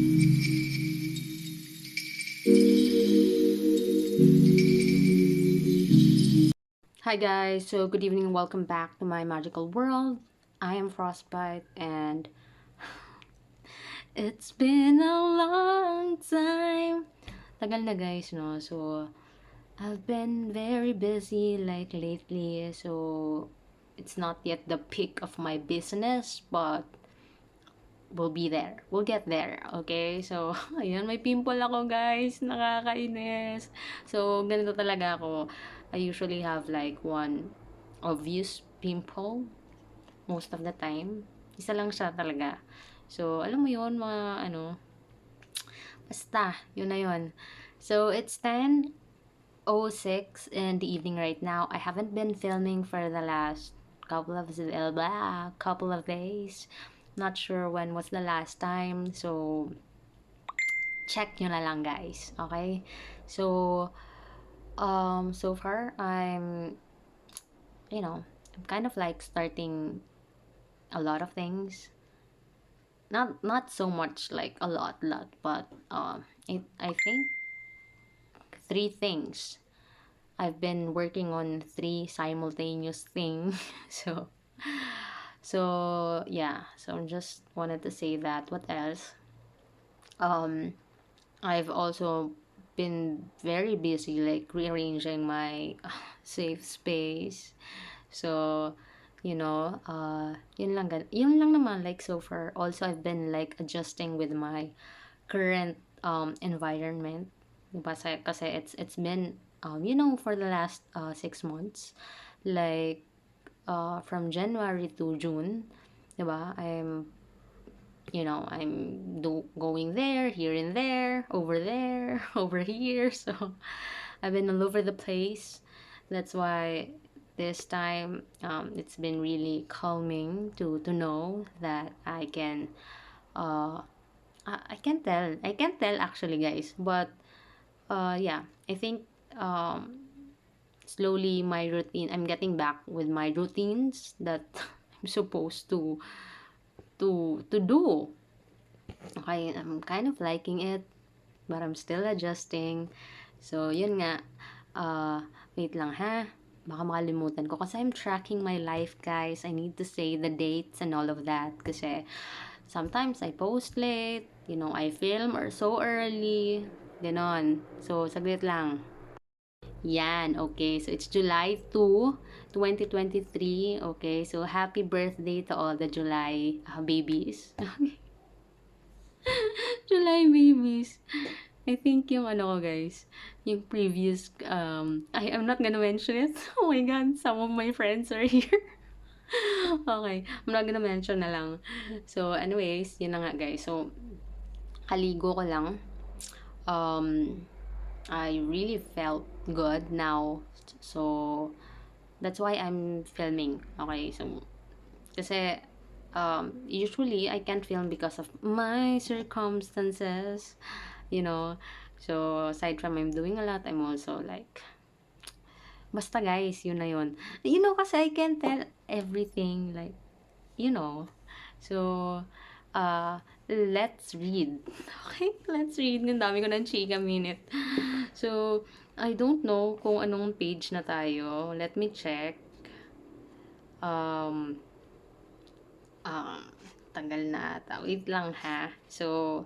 Hi guys, so good evening and welcome back to my magical world. I am Frostbite and it's been a long time. Tagal na guys, no? So, I've been very busy like lately, so it's not yet the peak of my business, but we'll be there. We'll get there, okay? So, ayan, may pimple ako guys. Nakakainis. So, ganito talaga ako. I usually have like one obvious pimple most of the time. Isa lang siya talaga. So, alam mo yun, mga ano, basta, yun na yun. So, it's 10:06 in the evening right now. I haven't been filming for the last couple of days. Not sure when was the last time. So, check nyo na lang guys. Okay? So, so far, I'm kind of like starting a lot of things. Not so much like a lot, but I think three things. I've been working on three simultaneous things. so yeah, so I just wanted to say that. What else? Um I've also been very busy like rearranging my safe space. So, yun lang naman like so far. Also, I've been like adjusting with my current environment. Diba? Kasi it's been for the last 6 months, like from January to June, diba? I'm going there, here and there, over there, over here. So I've been all over the place. That's why this time it's been really calming to know that uh I can tell actually guys, but yeah, I think um slowly my routine, I'm getting back with my routines that I'm supposed to do. Okay, I'm kind of liking it, but I'm still adjusting. So, yun nga. Wait lang ha. Baka makalimutan ko. Kasi I'm tracking my life, guys. I need to say the dates and all of that. Kasi sometimes I post late. I film or so early. Ganon. So, saglit lang. Yan, okay. So, it's July 2, 2023. Okay, so happy birthday to all the July babies. July babies. I think yung ano ko guys, yung previous, I'm not gonna mention it. Oh my god, some of my friends are here. Okay, I'm not gonna mention na lang. So, anyways, yun na nga guys. So, kaligo ko lang. Um, I really felt good now. So, that's why I'm filming. Okay, so, kasi, usually, I can't film because of my circumstances. you know. So, aside from I'm doing a lot, I'm also like, basta guys, yun na yun. Kasi I can tell everything, like, you know. So, let's read. Okay? Let's read. Ang dami ko ng chika minute. So, I don't know kung anong page na tayo. Let me check. Um, um, tagal na ata. Wait lang ha. So,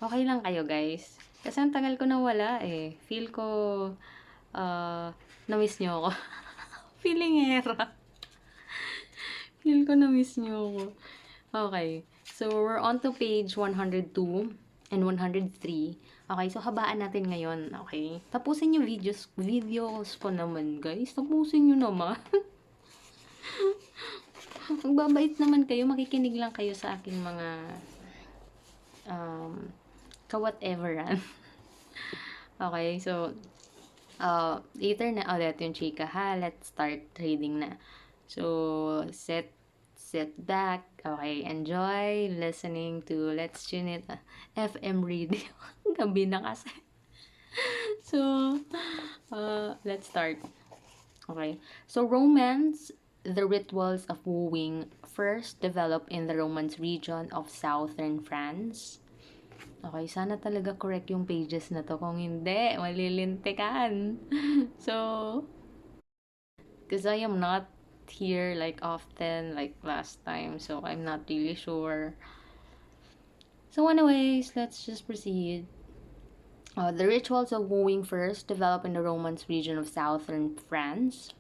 okay lang kayo guys. Kasi ang tagal ko na wala eh. Feel ko, na-miss nyo ako. Feelingera. Feel ko na-miss nyo ako. Okay. So, we're on to page 102 and 103. Okay, so habaan natin ngayon. Okay. Tapusin yung videos ko naman, guys. Tapusin nyo naman. Magbabait naman kayo. Makikinig lang kayo sa aking mga ka-whateveran. Okay, so, later na ulit yung chika ha. Let's start reading na. So, sit back. Okay, enjoy listening to Let's Tune It FM Radio. Gabi na kasi. So, let's start. Okay. So, romance, the rituals of wooing first developed in the Romance region of southern France. Okay, sana talaga correct yung pages na to. Kung hindi, malilintikan. So, because I am not here like often like last time, so I'm not really sure. So anyways, let's just proceed. The rituals of wooing first developed in the Romance region of southern France.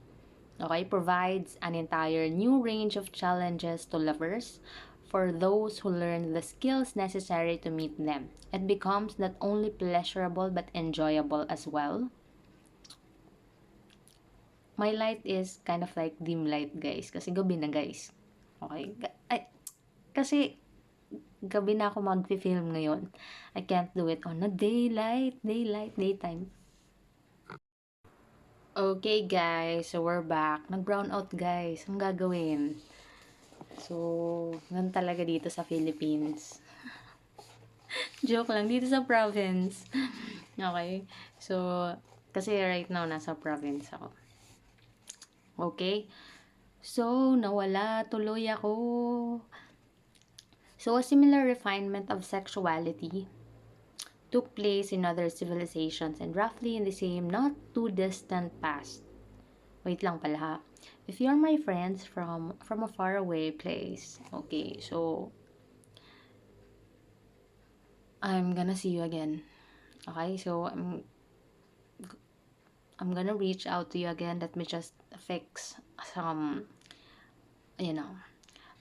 Okay, provides an entire new range of challenges to lovers for those who learn the skills necessary to meet them. It becomes not only pleasurable but enjoyable as well. My light is kind of like dim light, guys, kasi gabi na, guys. Okay? Kasi gabi na ako mag-film ngayon. I can't do it on a daytime. Okay, guys. So, we're back. Nag-brown out, guys. Ang gagawin? So, ganun talaga dito sa Philippines. Joke lang. Dito sa province. Okay? So, kasi right now, nasa province ako. Okay? So, nawala tuloy ako. So, a similar refinement of sexuality took place in other civilizations and roughly in the same not too distant past. Wait lang pala ha. If you're my friends from a faraway place, okay, so I'm gonna see you again. Okay, so I'm gonna reach out to you again. Let me just fix some, you know,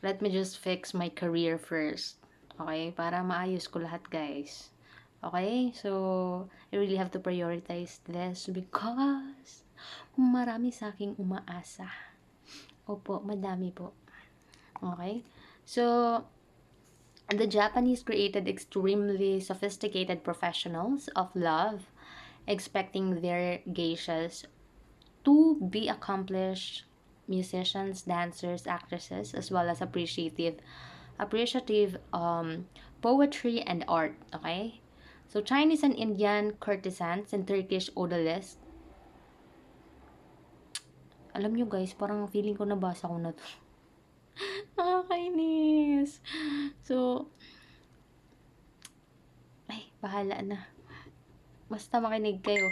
let me just fix my career first. Okay, para maayos ko lahat, guys. Okay, so I really have to prioritize this because marami sa aking umaasa. Opo, madami po. Okay, so the Japanese created extremely sophisticated professionals of love, expecting their geishas to be accomplished musicians, dancers, actresses, as well as appreciative poetry and art. Okay, so Chinese and Indian courtesans and Turkish odalisques. Alam nyo guys, parang feeling ko nabasa ko na to. Nakakainis. So, ay, bahala na. Basta makinig kayo.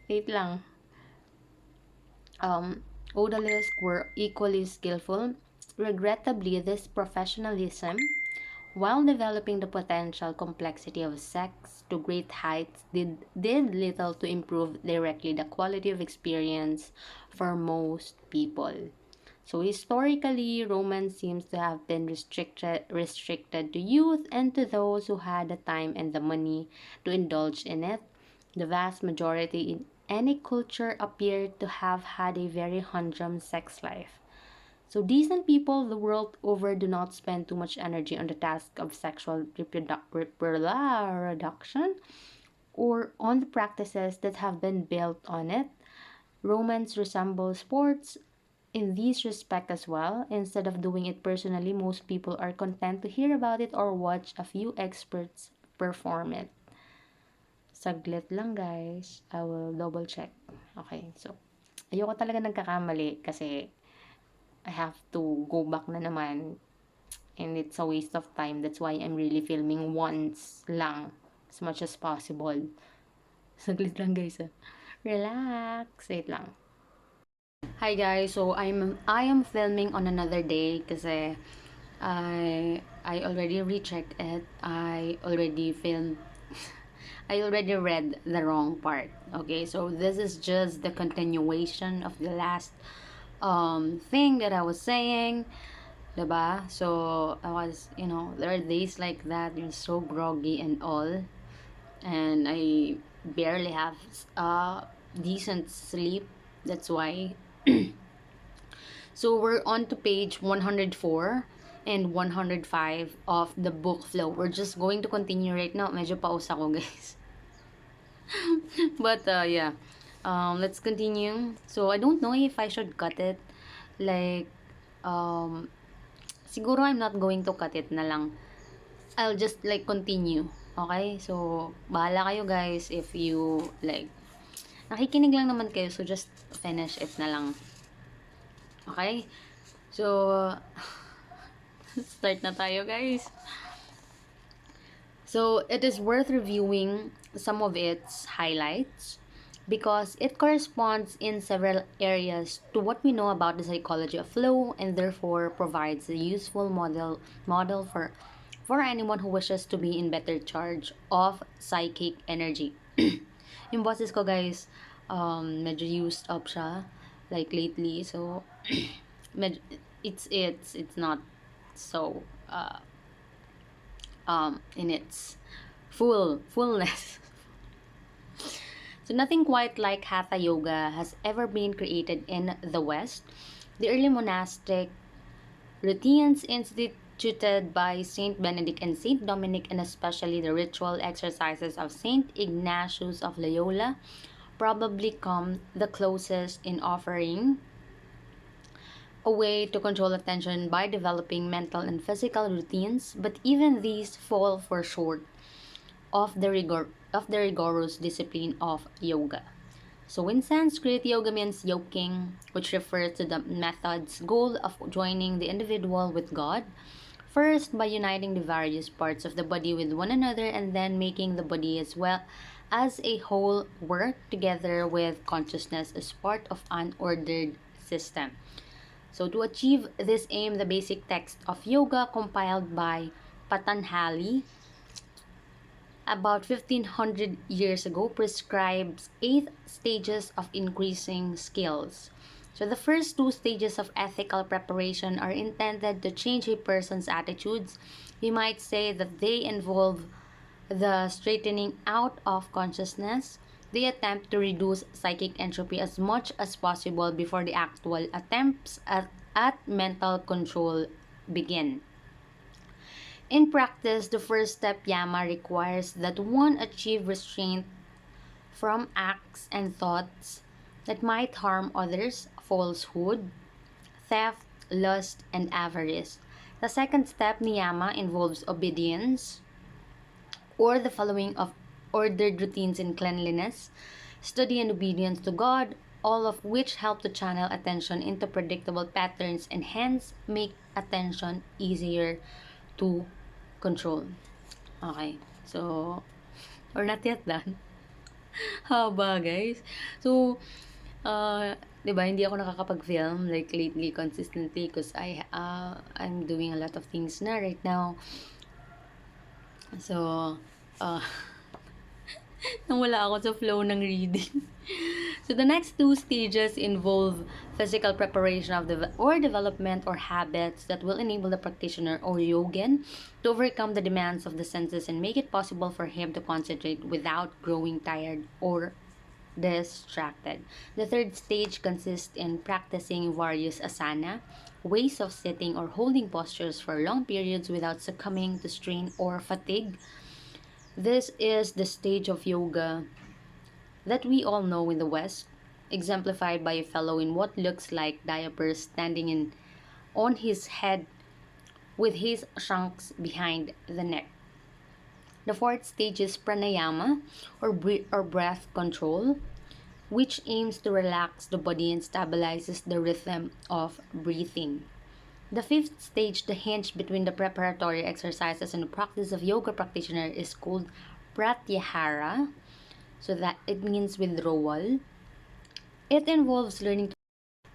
Wait lang. Odalisques were equally skillful. Regrettably, this professionalism, while developing the potential complexity of sex to great heights, did little to improve directly the quality of experience for most people. So historically, romance seems to have been restricted to youth and to those who had the time and the money to indulge in it. The vast majority in any culture appeared to have had a very humdrum sex life. So decent people the world over do not spend too much energy on the task of sexual reproduction or on the practices that have been built on it. Romance resembles sports in this respect as well. Instead of doing it personally, most people are content to hear about it or watch a few experts perform it. Saglit lang guys. I will double check. Okay, so ayoko talaga nagkakamali kasi I have to go back na naman and it's a waste of time. That's why I'm really filming once lang as much as possible. Saglit lang guys ah. Relax. Wait lang. Hi guys, so I am filming on another day kasi I already rechecked it. I already filmed I already read the wrong part. Okay, so this is just the continuation of the last thing that I was saying. Diba? So I was, there are days like that, you're so groggy and all, and I barely have decent sleep. That's why. So we're on to page 104 and 105 of the book flow. We're just going to continue right now. Medyo pause ako, guys. But yeah, let's continue. So I don't know if I should cut it. Like, siguro I'm not going to cut it na lang. I'll just like continue. Okay? So, bahala kayo guys if you like. Nakikinig lang naman kayo, so just finish it na lang. Okay? So, start na tayo guys. So it is worth reviewing some of its highlights because it corresponds in several areas to what we know about the psychology of flow and therefore provides a useful model for anyone who wishes to be in better charge of psychic energy. Yung boses ko guys, medyo used up siya like lately, so med it's not so in its fullness. So nothing quite like Hatha Yoga has ever been created in the West. The early monastic routines instituted by Saint Benedict and Saint Dominic, and especially the ritual exercises of Saint Ignatius of Loyola, probably come the closest in offering a way to control attention by developing mental and physical routines, but even these fall for short of the rigorous discipline of yoga. So in Sanskrit, yoga means yoking, which refers to the method's goal of joining the individual with God, first by uniting the various parts of the body with one another and then making the body as well as a whole work together with consciousness as part of an ordered system. So to achieve this aim, the basic text of yoga compiled by Patanjali about 1500 years ago prescribes 8 stages of increasing skills. So the first 2 stages of ethical preparation are intended to change a person's attitudes. We might say that they involve the straightening out of consciousness. They attempt to reduce psychic entropy as much as possible before the actual attempts at mental control begin. In practice, the first step yama requires that one achieve restraint from acts and thoughts that might harm others, falsehood, theft, lust, and avarice. The second step niyama involves obedience or the following of ordered routines in cleanliness, study and obedience to God, all of which help to channel attention into predictable patterns and hence make attention easier to control. Okay. So, we're not yet done. Haba, guys. So, 'di ba, hindi ako nakakapag-film like lately consistently because I'm doing a lot of things na right now. So, uh, nawala ako sa flow ng reading. So the next 2 stages involve physical preparation of development or habits that will enable the practitioner or yogin to overcome the demands of the senses and make it possible for him to concentrate without growing tired or distracted. The third stage consists in practicing various asana, ways of sitting or holding postures for long periods without succumbing to strain or fatigue. This is the stage of yoga that we all know in the West, exemplified by a fellow in what looks like diapers standing on his head with his trunks behind the neck. The fourth stage is pranayama or breath control, which aims to relax the body and stabilizes the rhythm of breathing. The fifth stage, the hinge between the preparatory exercises and the practice of yoga practitioner, is called pratyahara, so that it means withdrawal. It involves learning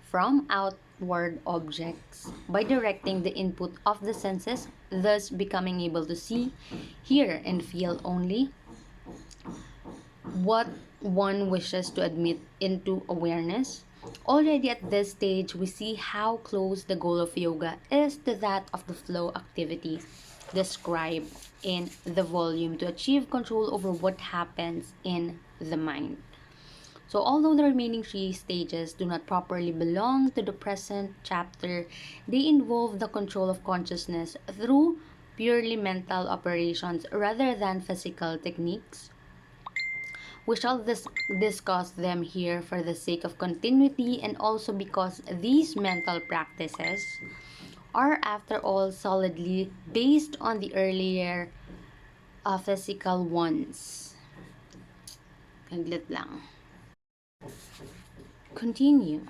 from outward objects by directing the input of the senses, thus becoming able to see, hear, and feel only what one wishes to admit into awareness. Already at this stage, we see how close the goal of yoga is to that of the flow activity described in the volume to achieve control over what happens in the mind. So, although the remaining 3 stages do not properly belong to the present chapter, they involve the control of consciousness through purely mental operations rather than physical techniques. We shall discuss them here for the sake of continuity and also because these mental practices are, after all, solidly based on the earlier physical ones. Kaglit lang. Continue.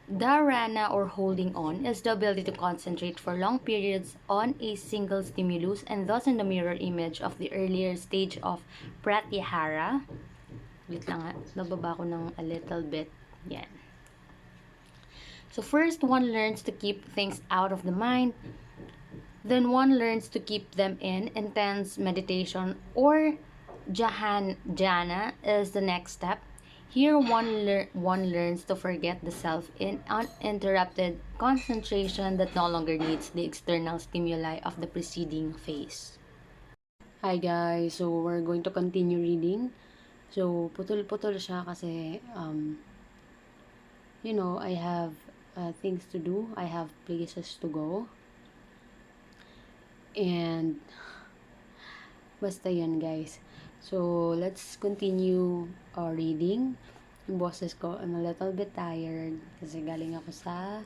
Dharana, or holding on, is the ability to concentrate for long periods on a single stimulus, and thus in the mirror image of the earlier stage of pratyahara. Wait lang nga, nababa ko ng a little bit. Yan. So first, one learns to keep things out of the mind. Then one learns to keep them in. Intense meditation or jhana is the next step. Here, one learns to forget the self in uninterrupted concentration that no longer needs the external stimuli of the preceding phase. Hi guys, so we're going to continue reading. So, putol-putol siya kasi, I have things to do. I have places to go. And, basta yan guys. So, let's continue reading. Yung boses ko, I'm a little bit tired kasi galing ako sa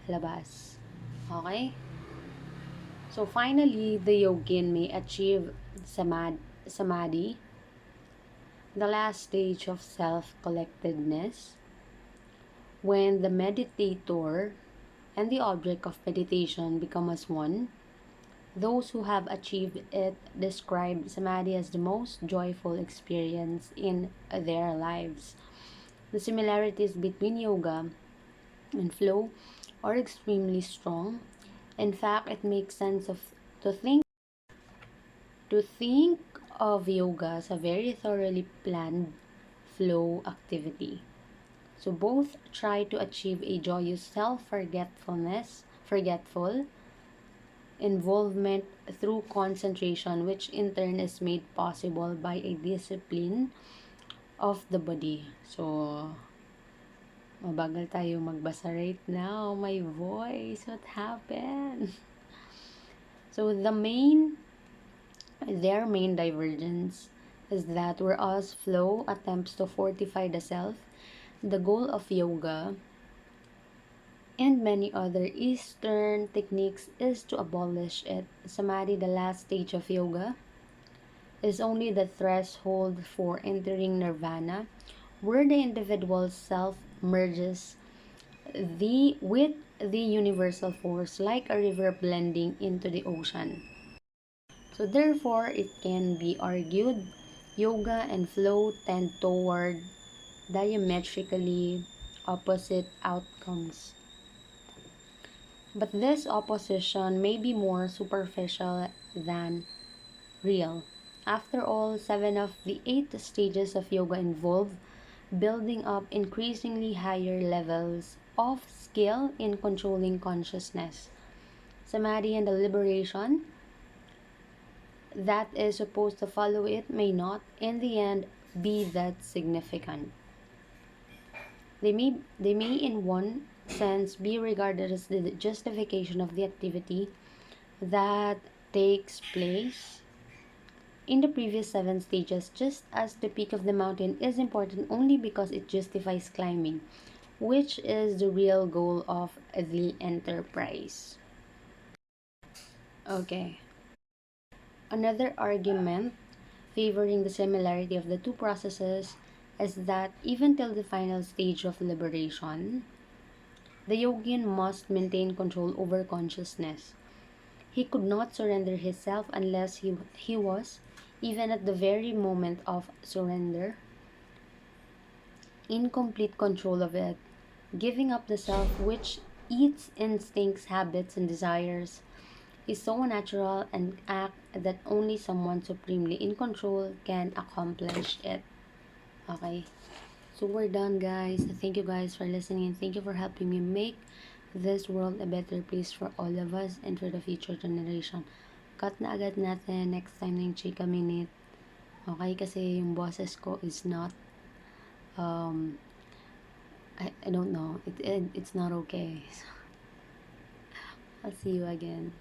labas. Okay? So, finally, the yogin may achieve samadhi, the last stage of self-collectedness, when the meditator and the object of meditation become as one. Those who have achieved it describe samadhi as the most joyful experience in their lives. The similarities between yoga and flow are extremely strong. In fact, it makes sense to think of yoga as a very thoroughly planned flow activity. So both try to achieve a joyous forgetful involvement through concentration, which in turn is made possible by a discipline of the body. So, mabagal tayo magbasa right now. My voice, what happened? So, their main divergence is that whereas flow attempts to fortify the self, the goal of yoga and many other Eastern techniques is to abolish it. Samadhi, the last stage of yoga, is only the threshold for entering nirvana, where the individual self merges with the universal force like a river blending into the ocean. So therefore, it can be argued yoga and flow tend toward diametrically opposite outcomes. But this opposition may be more superficial than real. After all, 7 of the 8 stages of yoga involve building up increasingly higher levels of skill in controlling consciousness. Samadhi and the liberation that is supposed to follow it may not, in the end, be that significant. They may in one sense be regarded as the justification of the activity that takes place in the previous 7 stages, just as the peak of the mountain is important only because it justifies climbing, which is the real goal of the enterprise. Okay. Another argument favoring the similarity of the two processes is that even till the final stage of liberation, the yogin must maintain control over consciousness. He could not surrender his self unless he was, even at the very moment of surrender, in complete control of it, giving up the self which its instincts, habits, and desires is so natural an act that only someone supremely in control can accomplish it. Okay? So we're done, guys. Thank you guys for listening. Thank you for helping me make this world a better place for all of us and for the future generation. Cut na agad natin next time ng Chika Minute. Okay? Kasi yung boses ko is not, I don't know. It's not okay. So, I'll see you again.